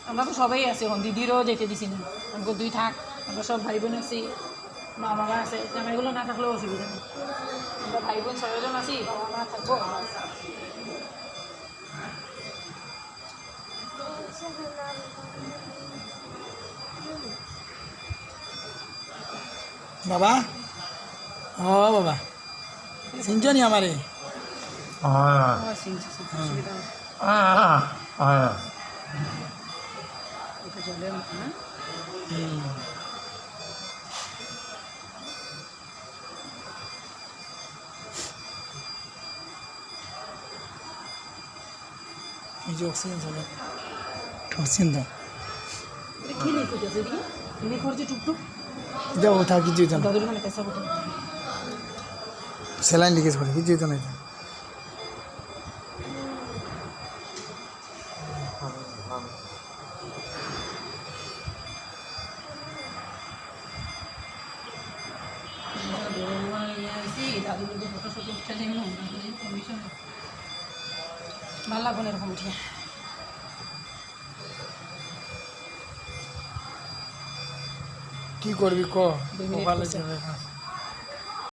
আমরা তো সবাই আছি এখন, দিদিরও যেতে দিছি না, আমাকে দুই থাক, আমরা সব ভাই বোন আছি, মা বাবা আছে, এগুলো না থাকলেও অসুবিধা নেই, আমরা ভাই বোন 6 জন আছি, বাবা মা থাকবো। বাবা, ও বাবা চিনছ নি আমারে? অসুবিধা নেই, এটা জলের মতো না। এই যে অক্সিজেন চলে, অক্সিজেন দাও। এটা কি লিকুইড আছে এদিকে? এদিকে করছে টুকটুক, এটা ওঠা কিছু হইতো না, দাদুর মানে পেশা বোতল। স্যালাইন লিকেজ করে কিছু হইতো না। এটা ভাল লাগবে না এরকম উঠিয়া। কি করবি ক? 2 মিনিট ভালো বসে। যাবে।